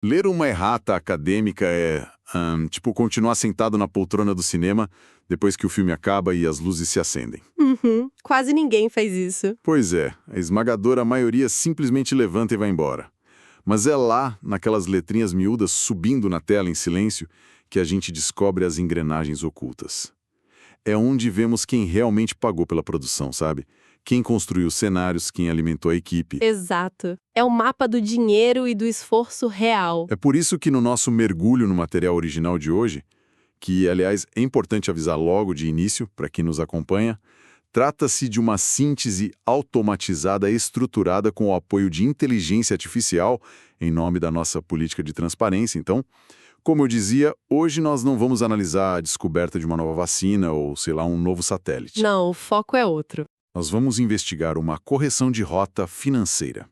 Ler uma errata acadêmica é, tipo, continuar sentado na poltrona do cinema depois que o filme acaba e as luzes se acendem. Uhum, quase ninguém faz isso. Pois é, a esmagadora maioria simplesmente levanta e vai embora. Mas é lá, naquelas letrinhas miúdas subindo na tela em silêncio, que a gente descobre as engrenagens ocultas. É onde vemos quem realmente pagou pela produção, sabe? Quem construiu os cenários, quem alimentou a equipe. Exato. É o mapa do dinheiro e do esforço real. É por isso que no nosso mergulho no material original de hoje, que, aliás, é importante avisar logo de início, para quem nos acompanha, trata-se de uma síntese automatizada e estruturada com o apoio de inteligência artificial, em nome da nossa política de transparência. Então, como eu dizia, hoje nós não vamos analisar a descoberta de uma nova vacina ou, sei lá, um novo satélite. Não, o foco é outro. Nós vamos investigar uma correção de rota financeira.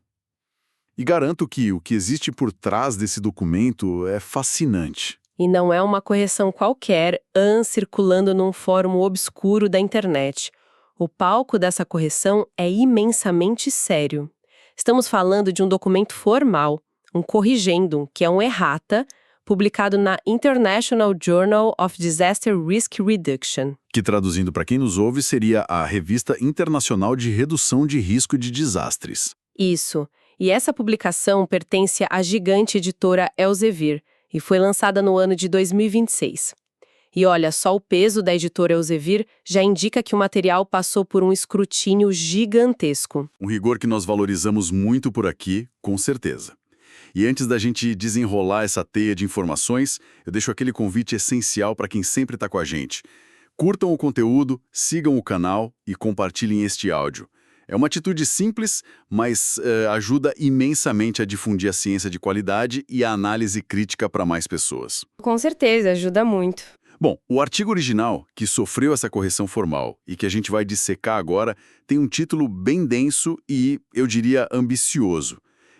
E garanto que o que existe por trás desse documento é fascinante. E não é uma correção qualquer, circulando num fórum obscuro da internet. O palco dessa correção é imensamente sério. Estamos falando de um documento formal, um corrigendum, que é um errata, publicado na International Journal of Disaster Risk Reduction. Que, traduzindo para quem nos ouve, seria a Revista Internacional de Redução de Risco de Desastres. Isso. E essa publicação pertence à gigante editora Elsevier e foi lançada no ano de 2026. E olha, só o peso da editora Elsevier já indica que o material passou por um escrutínio gigantesco. Um rigor que nós valorizamos muito por aqui, com certeza. E antes da gente desenrolar essa teia de informações, eu deixo aquele convite essencial para quem sempre está com a gente. Curtam o conteúdo, sigam o canal e compartilhem este áudio. É uma atitude simples, mas ajuda imensamente a difundir a ciência de qualidade e a análise crítica para mais pessoas. Com certeza, ajuda muito. Bom, o artigo original, que sofreu essa correção formal e que a gente vai dissecar agora, tem um título bem denso e, eu diria, ambicioso.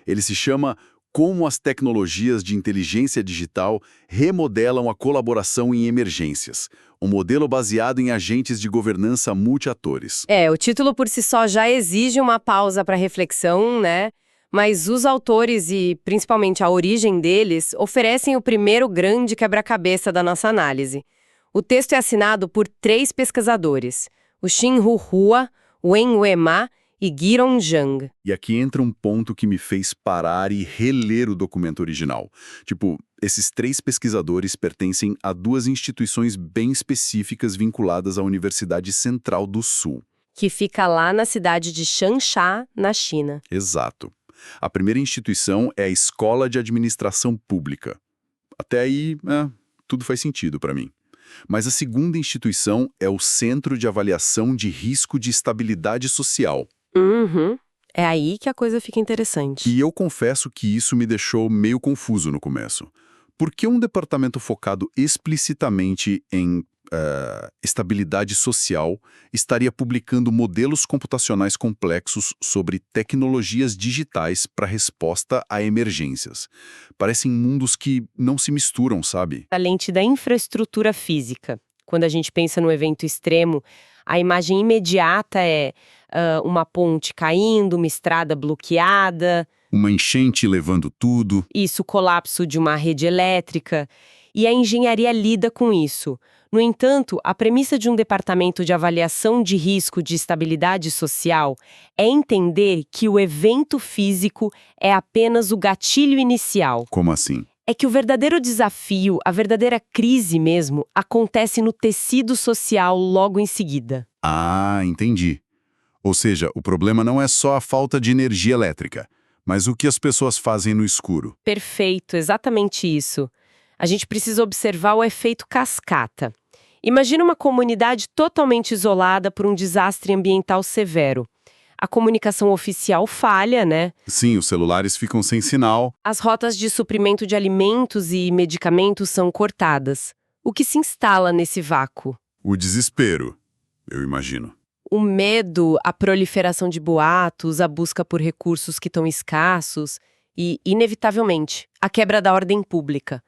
Ele se chama Como as tecnologias de inteligência digital remodelam a colaboração em emergências, um modelo baseado em agentes de governança multiatores. O título por si só já exige uma pausa para reflexão, né? Mas os autores e, principalmente, a origem deles oferecem o primeiro grande quebra-cabeça da nossa análise. O texto é assinado por 3 pesquisadores, o Xin-Hu Hua, Wen-Wei Ma e Giron Zhang. E aqui entra um ponto que me fez parar e reler o documento original. Tipo, esses 3 pesquisadores pertencem a 2 instituições bem específicas vinculadas à Universidade Central do Sul. Que fica lá na cidade de Changsha, na China. Exato. A primeira instituição é a Escola de Administração Pública. Até aí, tudo faz sentido para mim. Mas a segunda instituição é o Centro de Avaliação de Risco de Estabilidade Social. Uhum. É aí que a coisa fica interessante. E eu confesso que isso me deixou meio confuso no começo. Por que um departamento focado explicitamente em estabilidade social estaria publicando modelos computacionais complexos sobre tecnologias digitais para resposta a emergências? Parecem mundos que não se misturam, sabe? A lente da infraestrutura física. Quando a gente pensa no evento extremo, a imagem imediata é uma ponte caindo, uma estrada bloqueada. Uma enchente levando tudo. Isso, colapso de uma rede elétrica. E a engenharia lida com isso. No entanto, a premissa de um departamento de avaliação de risco de estabilidade social é entender que o evento físico é apenas o gatilho inicial. Como assim? É que o verdadeiro desafio, a verdadeira crise mesmo, acontece no tecido social logo em seguida. Ah, entendi. Ou seja, o problema não é só a falta de energia elétrica, mas o que as pessoas fazem no escuro. Perfeito, exatamente isso. A gente precisa observar o efeito cascata. Imagina uma comunidade totalmente isolada por um desastre ambiental severo. A comunicação oficial falha, né? Sim, os celulares ficam sem sinal. As rotas de suprimento de alimentos e medicamentos são cortadas. O que se instala nesse vácuo? O desespero, eu imagino. O medo, a proliferação de boatos, a busca por recursos que estão escassos e, inevitavelmente, a quebra da ordem pública.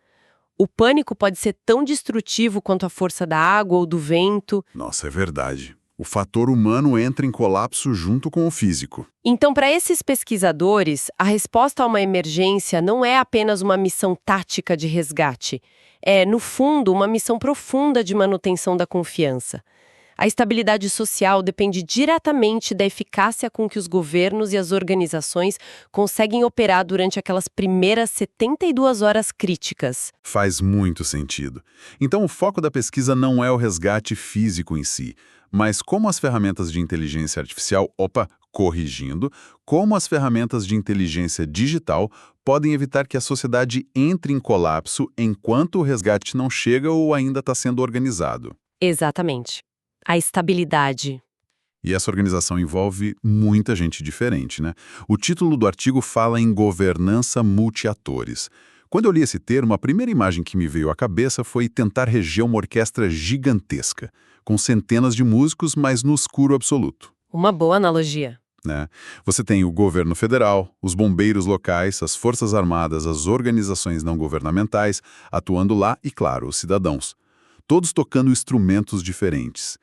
O pânico pode ser tão destrutivo quanto a força da água ou do vento. Nossa, é verdade. O fator humano entra em colapso junto com o físico. Então, para esses pesquisadores, a resposta a uma emergência não é apenas uma missão tática de resgate. É, no fundo, uma missão profunda de manutenção da confiança. A estabilidade social depende diretamente da eficácia com que os governos e as organizações conseguem operar durante aquelas primeiras 72 horas críticas. Faz muito sentido. Então, o foco da pesquisa não é o resgate físico em si, mas como as ferramentas de inteligência artificial, corrigindo, como as ferramentas de inteligência digital podem evitar que a sociedade entre em colapso enquanto o resgate não chega ou ainda está sendo organizado. Exatamente. A estabilidade. E essa organização envolve muita gente diferente, né? O título do artigo fala em governança multiatores. Quando eu li esse termo, a primeira imagem que me veio à cabeça foi tentar reger uma orquestra gigantesca, com centenas de músicos, mas no escuro absoluto. Uma boa analogia. Né? Você tem o governo federal, os bombeiros locais, as forças armadas, as organizações não governamentais, atuando lá e, claro, os cidadãos. Todos tocando instrumentos diferentes.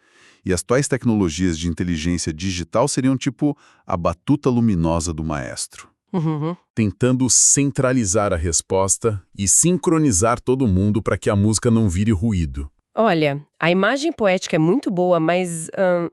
E as atuais tecnologias de inteligência digital seriam tipo a batuta luminosa do maestro. Tentando centralizar a resposta e sincronizar todo mundo para que a música não vire ruído. Olha, a imagem poética é muito boa, mas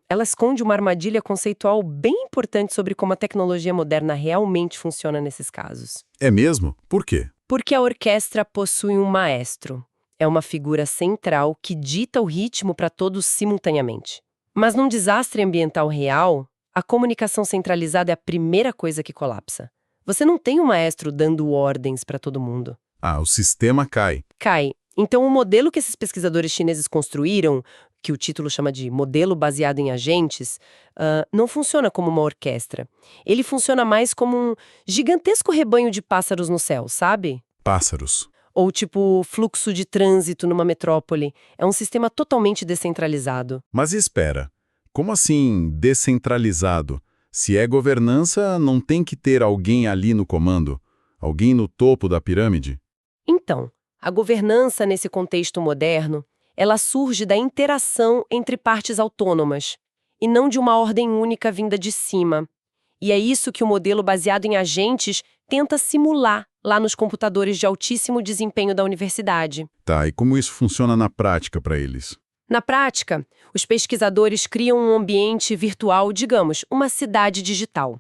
ela esconde uma armadilha conceitual bem importante sobre como a tecnologia moderna realmente funciona nesses casos. É mesmo? Por quê? Porque a orquestra possui um maestro. É uma figura central que dita o ritmo para todos simultaneamente. Mas num desastre ambiental real, a comunicação centralizada é a primeira coisa que colapsa. Você não tem um maestro dando ordens para todo mundo. Ah, o sistema cai. Cai. Então, o modelo que esses pesquisadores chineses construíram, que o título chama de modelo baseado em agentes, não funciona como uma orquestra. Ele funciona mais como um gigantesco rebanho de pássaros no céu, sabe? Pássaros. Ou tipo fluxo de trânsito numa metrópole. É um sistema totalmente descentralizado. Mas espera, como assim descentralizado? Se é governança, não tem que ter alguém ali no comando? Alguém no topo da pirâmide? Então, a governança nesse contexto moderno, ela surge da interação entre partes autônomas, e não de uma ordem única vinda de cima. E é isso que o modelo baseado em agentes tenta simular lá nos computadores de altíssimo desempenho da universidade. Tá, e como isso funciona na prática para eles? Na prática, os pesquisadores criam um ambiente virtual, digamos, uma cidade digital.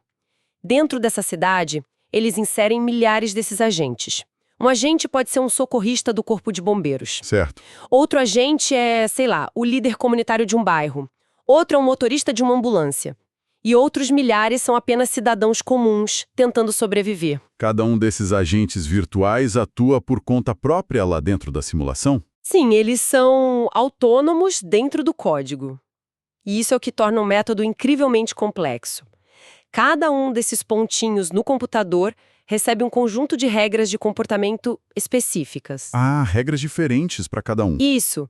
Dentro dessa cidade, eles inserem milhares desses agentes. Um agente pode ser um socorrista do corpo de bombeiros. Certo. Outro agente é, sei lá, o líder comunitário de um bairro. Outro é um motorista de uma ambulância. E outros milhares são apenas cidadãos comuns, tentando sobreviver. Cada um desses agentes virtuais atua por conta própria lá dentro da simulação? Sim, eles são autônomos dentro do código. E isso é o que torna o método incrivelmente complexo. Cada um desses pontinhos no computador recebe um conjunto de regras de comportamento específicas. Ah, regras diferentes para cada um. Isso.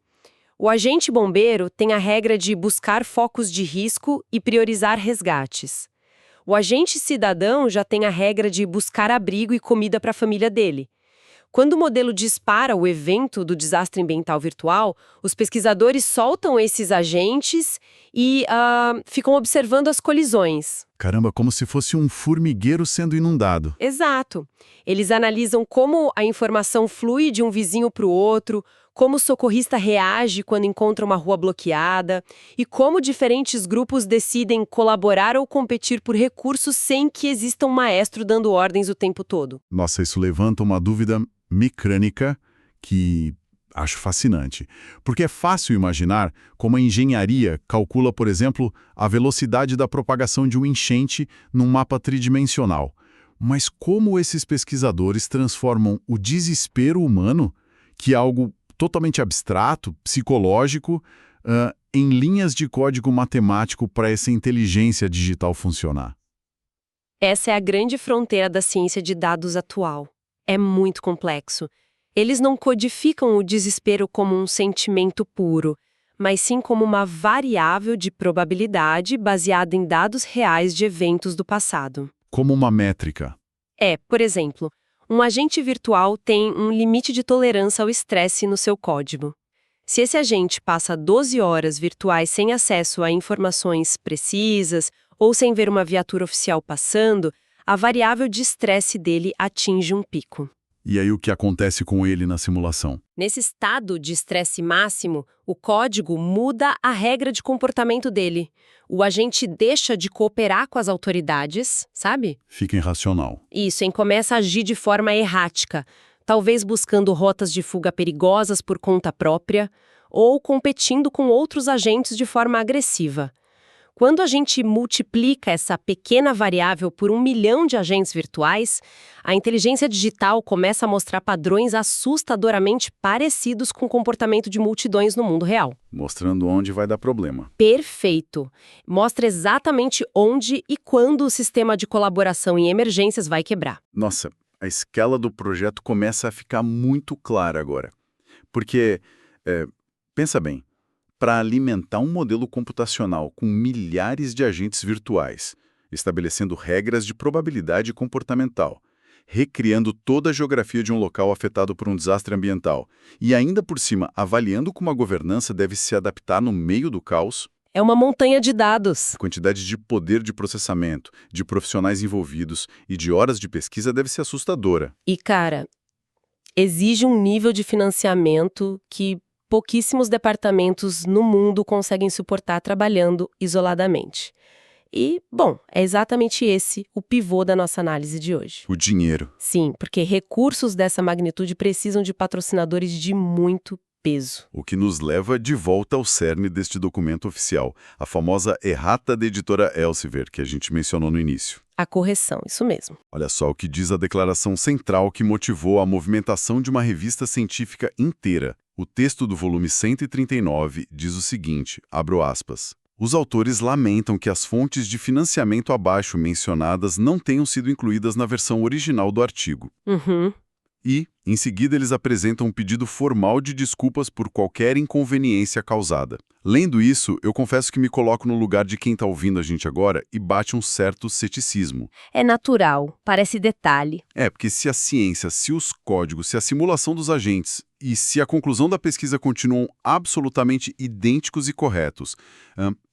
O agente bombeiro tem a regra de buscar focos de risco e priorizar resgates. O agente cidadão já tem a regra de buscar abrigo e comida para a família dele. Quando o modelo dispara o evento do desastre ambiental virtual, os pesquisadores soltam esses agentes e ficam observando as colisões. Caramba, como se fosse um formigueiro sendo inundado. Exato. Eles analisam como a informação flui de um vizinho para o outro, como o socorrista reage quando encontra uma rua bloqueada e como diferentes grupos decidem colaborar ou competir por recursos sem que exista um maestro dando ordens o tempo todo. Nossa, isso levanta uma dúvida mecânica que acho fascinante. Porque é fácil imaginar como a engenharia calcula, por exemplo, a velocidade da propagação de uma enchente num mapa tridimensional. Mas como esses pesquisadores transformam o desespero humano, que é algo totalmente abstrato, psicológico, em linhas de código matemático para essa inteligência digital funcionar? Essa é a grande fronteira da ciência de dados atual. É muito complexo. Eles não codificam o desespero como um sentimento puro, mas sim como uma variável de probabilidade baseada em dados reais de eventos do passado. Como uma métrica. Por exemplo, um agente virtual tem um limite de tolerância ao estresse no seu código. Se esse agente passa 12 horas virtuais sem acesso a informações precisas ou sem ver uma viatura oficial passando, a variável de estresse dele atinge um pico. E aí o que acontece com ele na simulação? Nesse estado de estresse máximo, o código muda a regra de comportamento dele. O agente deixa de cooperar com as autoridades, sabe? Fica irracional. Isso, e começa a agir de forma errática, talvez buscando rotas de fuga perigosas por conta própria ou competindo com outros agentes de forma agressiva. Quando a gente multiplica essa pequena variável por 1 milhão de agentes virtuais, a inteligência digital começa a mostrar padrões assustadoramente parecidos com o comportamento de multidões no mundo real. Mostrando onde vai dar problema. Perfeito! Mostra exatamente onde e quando o sistema de colaboração em emergências vai quebrar. Nossa, a escala do projeto começa a ficar muito clara agora. Porque, pensa bem, para alimentar um modelo computacional com milhares de agentes virtuais, estabelecendo regras de probabilidade comportamental, recriando toda a geografia de um local afetado por um desastre ambiental e ainda por cima avaliando como a governança deve se adaptar no meio do caos, É uma montanha de dados. a quantidade de poder de processamento, de profissionais envolvidos e de horas de pesquisa deve ser assustadora. E, cara, exige um nível de financiamento que pouquíssimos departamentos no mundo conseguem suportar trabalhando isoladamente. E, bom, é exatamente esse o pivô da nossa análise de hoje. O dinheiro. Sim, porque recursos dessa magnitude precisam de patrocinadores de muito peso. O que nos leva de volta ao cerne deste documento oficial, a famosa errata da editora Elsevier, que a gente mencionou no início. A correção, isso mesmo. Olha só o que diz a declaração central que motivou a movimentação de uma revista científica inteira. O texto do volume 139 diz o seguinte, abro aspas, os autores lamentam que as fontes de financiamento abaixo mencionadas não tenham sido incluídas na versão original do artigo. E, em seguida, eles apresentam um pedido formal de desculpas por qualquer inconveniência causada. Lendo isso, eu confesso que me coloco no lugar de quem está ouvindo a gente agora e bate um certo ceticismo. É natural, parece detalhe. Porque se a ciência, se os códigos, se a simulação dos agentes e se a conclusão da pesquisa continuam absolutamente idênticos e corretos,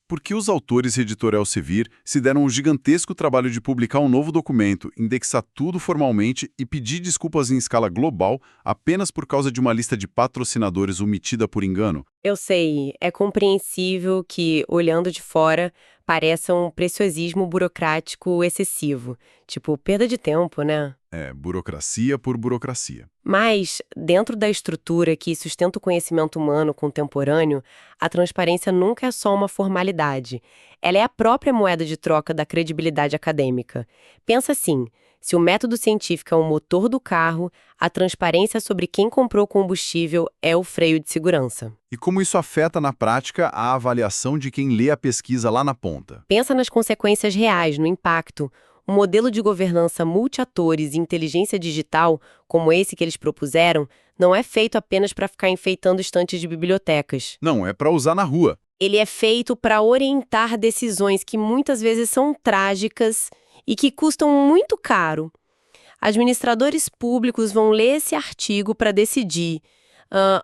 por que os autores e a editora Elsevier se deram o gigantesco trabalho de publicar um novo documento, indexar tudo formalmente e pedir desculpas em escala global apenas por causa de uma lista de patrocinadores omitida por engano? Eu sei, é compreensível que, olhando de fora, pareça um preciosismo burocrático excessivo. Tipo, perda de tempo, né? Burocracia por burocracia. Mas, dentro da estrutura que sustenta o conhecimento humano contemporâneo, a transparência nunca é só uma formalidade. Ela é a própria moeda de troca da credibilidade acadêmica. Pensa assim, se o método científico é o motor do carro, a transparência sobre quem comprou combustível é o freio de segurança. E como isso afeta na prática a avaliação de quem lê a pesquisa lá na ponta? Pensa nas consequências reais, no impacto. Um modelo de governança multi-atores e inteligência digital, como esse que eles propuseram, não é feito apenas para ficar enfeitando estantes de bibliotecas. Não, é para usar na rua. Ele é feito para orientar decisões que muitas vezes são trágicas e que custam muito caro. Administradores públicos vão ler esse artigo para decidir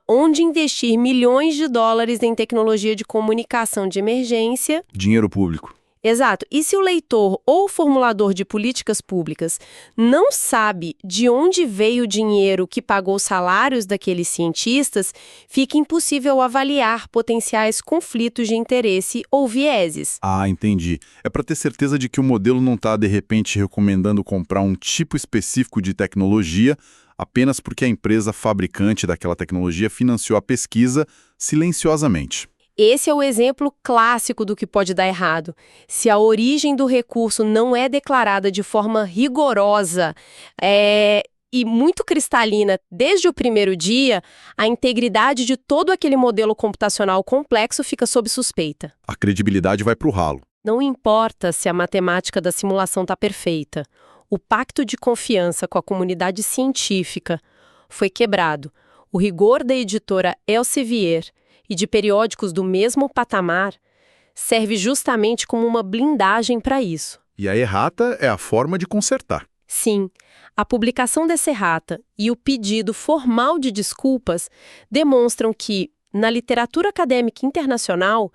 onde investir milhões de dólares em tecnologia de comunicação de emergência. Dinheiro público. Exato. E se o leitor ou formulador de políticas públicas não sabe de onde veio o dinheiro que pagou os salários daqueles cientistas, fica impossível avaliar potenciais conflitos de interesse ou vieses. Ah, entendi. É para ter certeza de que o modelo não está, de repente, recomendando comprar um tipo específico de tecnologia apenas porque a empresa fabricante daquela tecnologia financiou a pesquisa silenciosamente. Esse é o exemplo clássico do que pode dar errado. Se a origem do recurso não é declarada de forma rigorosa e muito cristalina desde o primeiro dia, a integridade de todo aquele modelo computacional complexo fica sob suspeita. A credibilidade vai para o ralo. Não importa se a matemática da simulação está perfeita. O pacto de confiança com a comunidade científica foi quebrado. O rigor da editora Elsevier e de periódicos do mesmo patamar, serve justamente como uma blindagem para isso. E a errata é a forma de consertar. Sim, a publicação dessa errata e o pedido formal de desculpas demonstram que, Na literatura acadêmica internacional,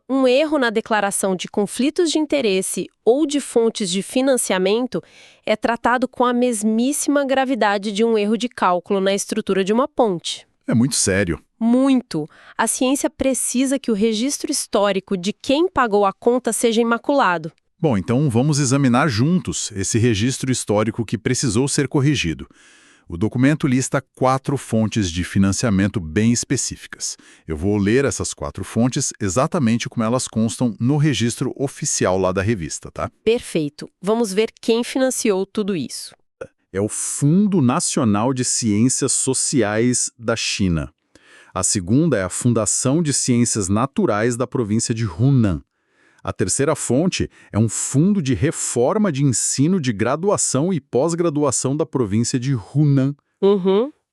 um erro na declaração de conflitos de interesse ou de fontes de financiamento é tratado com a mesmíssima gravidade de um erro de cálculo na estrutura de uma ponte. É muito sério. Muito. A ciência precisa que o registro histórico de quem pagou a conta seja imaculado. Bom, então vamos examinar juntos esse registro histórico que precisou ser corrigido. O documento lista 4 fontes de financiamento bem específicas. Eu vou ler essas 4 fontes exatamente como elas constam no registro oficial lá da revista, tá? Perfeito. Vamos ver quem financiou tudo isso. É o Fundo Nacional de Ciências Sociais da China. A segunda é a Fundação de Ciências Naturais da província de Hunan. A terceira fonte é um fundo de reforma de ensino de graduação e pós-graduação da província de Hunan.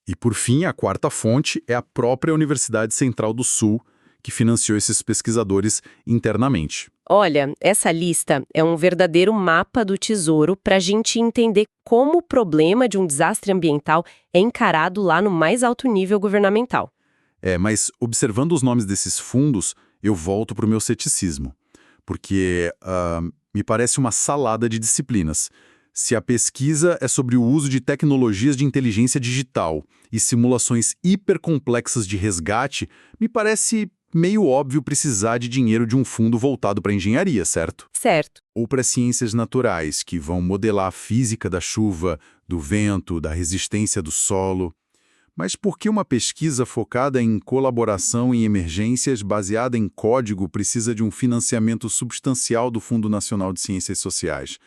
E, por fim, a quarta fonte é a própria Universidade Central do Sul, que financiou esses pesquisadores internamente. Olha, essa lista é um verdadeiro mapa do tesouro para a gente entender como o problema de um desastre ambiental é encarado lá no mais alto nível governamental. Mas observando os nomes desses fundos, eu volto para o meu ceticismo. Porque me parece uma salada de disciplinas. Se a pesquisa é sobre o uso de tecnologias de inteligência digital e simulações hipercomplexas de resgate, me parece meio óbvio precisar de dinheiro de um fundo voltado para a engenharia, certo? Certo. Ou para ciências naturais, que vão modelar a física da chuva, do vento, da resistência do solo. Mas por que uma pesquisa focada em colaboração em emergências baseada em código precisa de um financiamento substancial do Fundo Nacional de Ciências Sociais?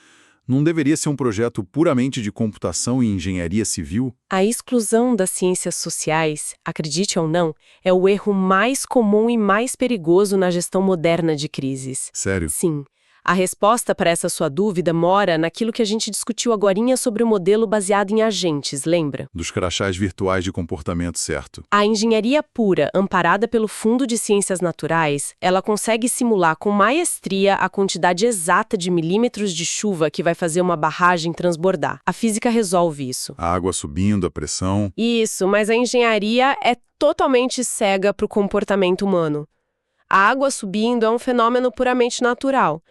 Não deveria ser um projeto puramente de computação e engenharia civil? A exclusão das ciências sociais, acredite ou não, é o erro mais comum e mais perigoso na gestão moderna de crises. Sério? Sim. A resposta para essa sua dúvida mora naquilo que a gente discutiu agorinha sobre o modelo baseado em agentes, lembra? Dos crachás virtuais de comportamento, certo. A engenharia pura, amparada pelo Fundo de Ciências Naturais, ela consegue simular com maestria a quantidade exata de milímetros de chuva que vai fazer uma barragem transbordar. A física resolve isso. A água subindo, a pressão... Isso, mas a engenharia é totalmente cega para o comportamento humano. A água subindo é um fenômeno puramente natural.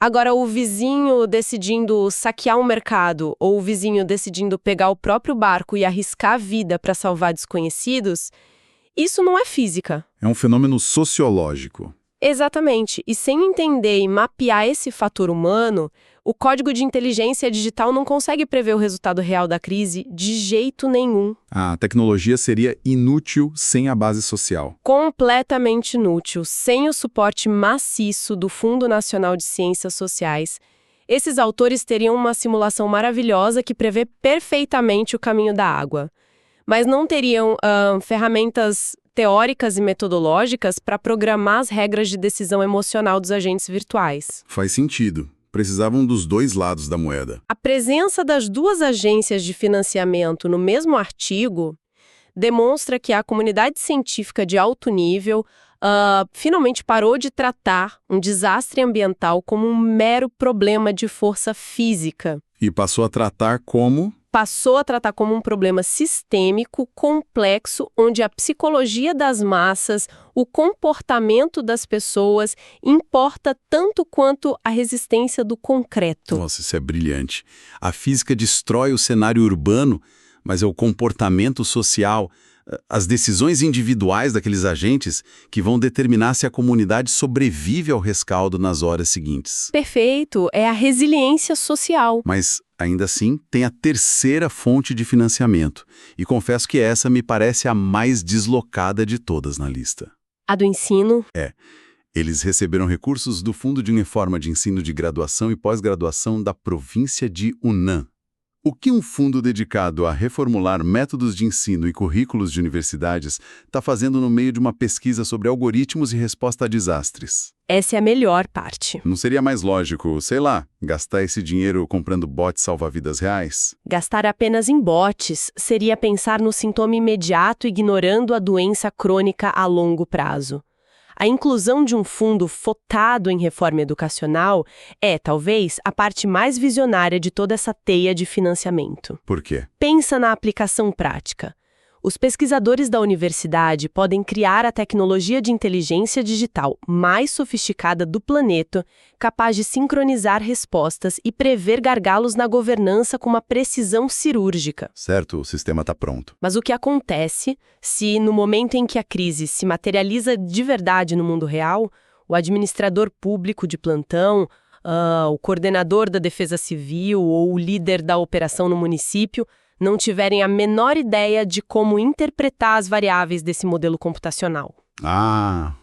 Agora, o vizinho decidindo saquear um mercado ou o vizinho decidindo pegar o próprio barco e arriscar a vida para salvar desconhecidos, isso não é física. É um fenômeno sociológico. Exatamente. E sem entender e mapear esse fator humano, o código de inteligência digital não consegue prever o resultado real da crise de jeito nenhum. A tecnologia seria inútil sem a base social. Completamente inútil, sem o suporte maciço do Fundo Nacional de Ciências Sociais. Esses autores teriam uma simulação maravilhosa que prevê perfeitamente o caminho da água. Mas não teriam ferramentas teóricas e metodológicas para programar as regras de decisão emocional dos agentes virtuais. Faz sentido. Precisavam dos dois lados da moeda. A presença das duas agências de financiamento no mesmo artigo demonstra que a comunidade científica de alto nível finalmente parou de tratar um desastre ambiental como um mero problema de força física. E passou a tratar como... Passou a tratar como um problema sistêmico, complexo, onde a psicologia das massas, o comportamento das pessoas, importa tanto quanto a resistência do concreto. Nossa, isso é brilhante. A física destrói o cenário urbano, mas é o comportamento social, as decisões individuais daqueles agentes que vão determinar se a comunidade sobrevive ao rescaldo nas horas seguintes. Perfeito, é a resiliência social. Mas, ainda assim, tem a terceira fonte de financiamento. E confesso que essa me parece a mais deslocada de todas na lista. A do ensino? Eles receberam recursos do Fundo de Reforma de Ensino de Graduação e Pós-Graduação da província de Hunan. O que um fundo dedicado a reformular métodos de ensino e currículos de universidades está fazendo no meio de uma pesquisa sobre algoritmos e resposta a desastres? Essa é a melhor parte. Não seria mais lógico, sei lá, gastar esse dinheiro comprando bots salva-vidas reais? Gastar apenas em bots seria pensar no sintoma imediato ignorando a doença crônica a longo prazo. A inclusão de um fundo focado em reforma educacional é, talvez, a parte mais visionária de toda essa teia de financiamento. Por quê? Pensa na aplicação prática. Os pesquisadores da universidade podem criar a tecnologia de inteligência digital mais sofisticada do planeta, capaz de sincronizar respostas e prever gargalos na governança com uma precisão cirúrgica. Certo, o sistema está pronto. Mas o que acontece se, no momento em que a crise se materializa de verdade no mundo real, o administrador público de plantão, o coordenador da defesa civil ou o líder da operação no município não tiverem a menor ideia de como interpretar as variáveis desse modelo computacional? Ah,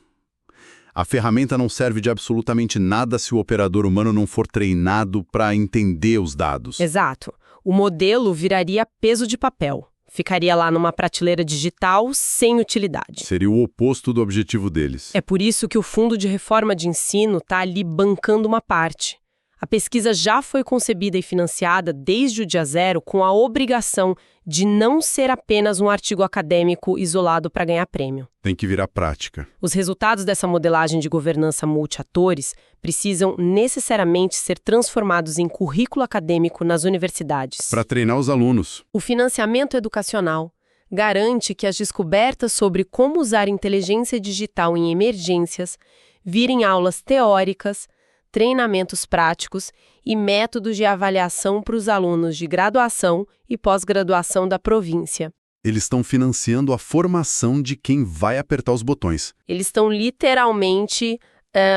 a ferramenta não serve de absolutamente nada se o operador humano não for treinado para entender os dados. Exato. O modelo viraria peso de papel. Ficaria lá numa prateleira digital sem utilidade. Seria o oposto do objetivo deles. É por isso que o Fundo de Reforma de Ensino está ali bancando uma parte. A pesquisa já foi concebida e financiada desde o dia zero com a obrigação de não ser apenas um artigo acadêmico isolado para ganhar prêmio. Tem que virar prática. Os resultados dessa modelagem de governança multi-atores precisam necessariamente ser transformados em currículo acadêmico nas universidades. Para treinar os alunos. O financiamento educacional garante que as descobertas sobre como usar inteligência digital em emergências virem aulas teóricas, treinamentos práticos e métodos de avaliação para os alunos de graduação e pós-graduação da província. Eles estão financiando a formação de quem vai apertar os botões. Eles estão literalmente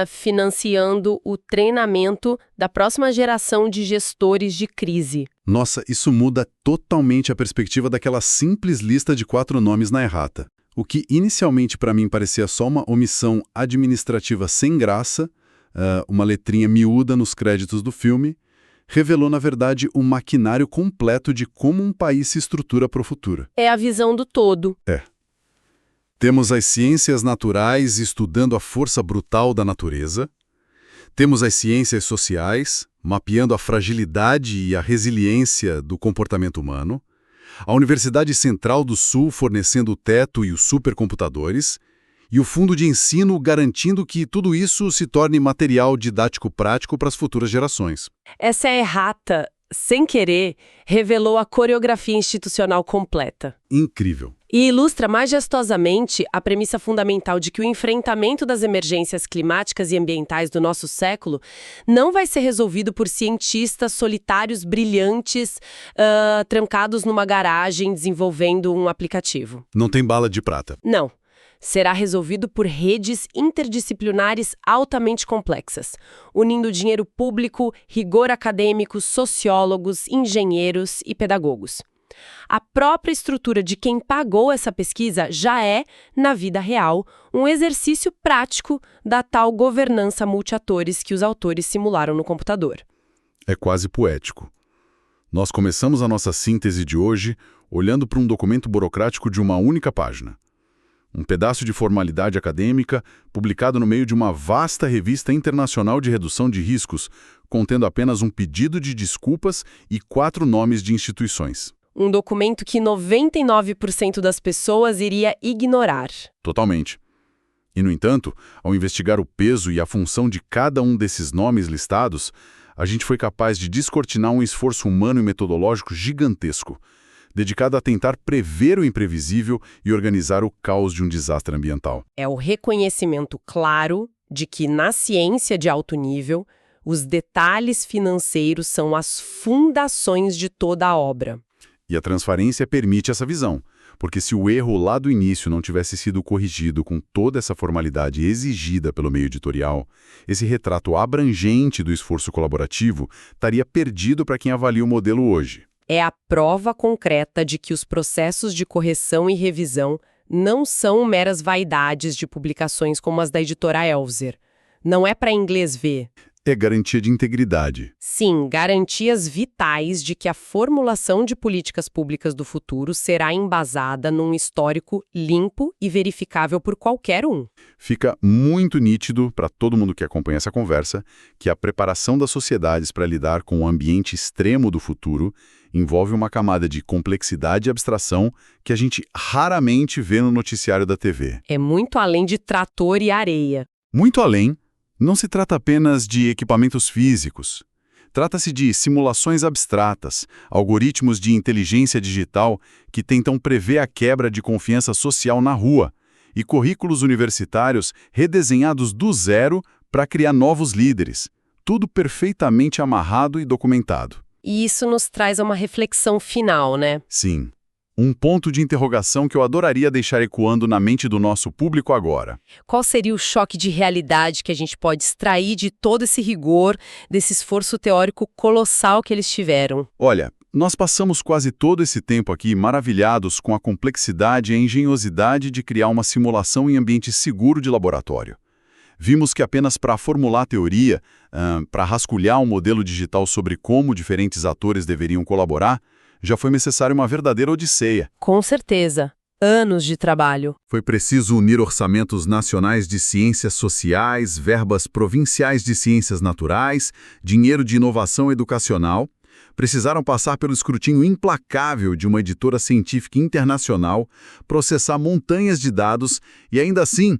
financiando o treinamento da próxima geração de gestores de crise. Nossa, isso muda totalmente a perspectiva daquela simples lista de 4 nomes na errata. O que inicialmente para mim parecia só uma omissão administrativa sem graça, uma letrinha miúda nos créditos do filme, revelou, na verdade, um maquinário completo de como um país se estrutura para o futuro. É a visão do todo. Temos as ciências naturais estudando a força brutal da natureza, temos as ciências sociais, mapeando a fragilidade e a resiliência do comportamento humano, a Universidade Central do Sul fornecendo o teto e os supercomputadores, e o Fundo de Ensino garantindo que tudo isso se torne material didático prático para as futuras gerações. Essa errata, sem querer, revelou a coreografia institucional completa. Incrível. E ilustra majestosamente a premissa fundamental de que o enfrentamento das emergências climáticas e ambientais do nosso século não vai ser resolvido por cientistas solitários brilhantes trancados numa garagem desenvolvendo um aplicativo. Não tem bala de prata. Não. Será resolvido por redes interdisciplinares altamente complexas, unindo dinheiro público, rigor acadêmico, sociólogos, engenheiros e pedagogos. A própria estrutura de quem pagou essa pesquisa já é, na vida real, um exercício prático da tal governança multi-atores que os autores simularam no computador. É quase poético. Nós começamos a nossa síntese de hoje olhando para um documento burocrático de uma única página. Um pedaço de formalidade acadêmica publicado no meio de uma vasta revista internacional de redução de riscos, contendo apenas um pedido de desculpas e 4 nomes de instituições. Um documento que 99% das pessoas iria ignorar. Totalmente. E, no entanto, ao investigar o peso e a função de cada um desses nomes listados, a gente foi capaz de descortinar um esforço humano e metodológico gigantesco, dedicado a tentar prever o imprevisível e organizar o caos de um desastre ambiental. É o reconhecimento claro de que, na ciência de alto nível, os detalhes financeiros são as fundações de toda a obra. E a transparência permite essa visão, porque se o erro lá do início não tivesse sido corrigido com toda essa formalidade exigida pelo meio editorial, esse retrato abrangente do esforço colaborativo estaria perdido para quem avalia o modelo hoje. É a prova concreta de que os processos de correção e revisão não são meras vaidades de publicações como as da editora Elsevier. Não é para inglês ver. É garantia de integridade. Sim, garantias vitais de que a formulação de políticas públicas do futuro será embasada num histórico limpo e verificável por qualquer um. Fica muito nítido para todo mundo que acompanha essa conversa que a preparação das sociedades para lidar com o ambiente extremo do futuro envolve uma camada de complexidade e abstração que a gente raramente vê no noticiário da TV. É muito além de trator e areia. Muito além. Não se trata apenas de equipamentos físicos. Trata-se de simulações abstratas, algoritmos de inteligência digital que tentam prever a quebra de confiança social na rua, e currículos universitários redesenhados do zero para criar novos líderes. Tudo perfeitamente amarrado e documentado. E isso nos traz a uma reflexão final, né? Sim. Um ponto de interrogação que eu adoraria deixar ecoando na mente do nosso público agora. Qual seria o choque de realidade que a gente pode extrair de todo esse rigor, desse esforço teórico colossal que eles tiveram? Olha, nós passamos quase todo esse tempo aqui maravilhados com a complexidade e a engenhosidade de criar uma simulação em ambiente seguro de laboratório. Vimos que apenas para formular a teoria, para rascunhar um modelo digital sobre como diferentes atores deveriam colaborar, já foi necessária uma verdadeira odisseia. Com certeza. Anos de trabalho. Foi preciso unir orçamentos nacionais de ciências sociais, verbas provinciais de ciências naturais, dinheiro de inovação educacional. Precisaram passar pelo escrutínio implacável de uma editora científica internacional, processar montanhas de dados e, ainda assim,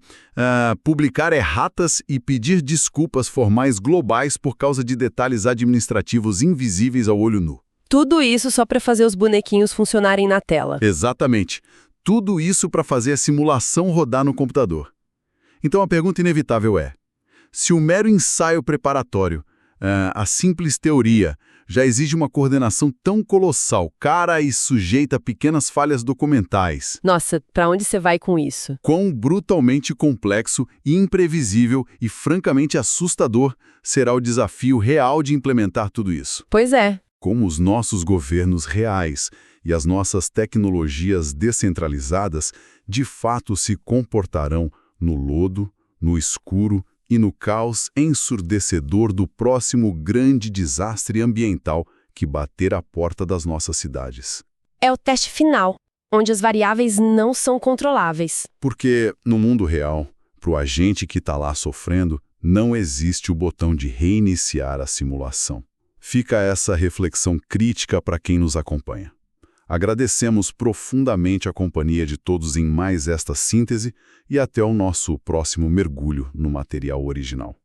publicar erratas e pedir desculpas formais globais por causa de detalhes administrativos invisíveis ao olho nu. Tudo isso só para fazer os bonequinhos funcionarem na tela. Exatamente. Tudo isso para fazer a simulação rodar no computador. Então a pergunta inevitável é: se o mero ensaio preparatório, a simples teoria, já exige uma coordenação tão colossal, cara e sujeita a pequenas falhas documentais. Nossa, para onde você vai com isso? Quão brutalmente complexo, imprevisível e francamente assustador será o desafio real de implementar tudo isso? Pois é. Como os nossos governos reais e as nossas tecnologias descentralizadas de fato se comportarão no lodo, no escuro e no caos ensurdecedor do próximo grande desastre ambiental que bater à porta das nossas cidades. É o teste final, onde as variáveis não são controláveis. Porque, no mundo real, para o agente que está lá sofrendo, não existe o botão de reiniciar a simulação. Fica essa reflexão crítica para quem nos acompanha. Agradecemos profundamente a companhia de todos em mais esta síntese e até o nosso próximo mergulho no material original.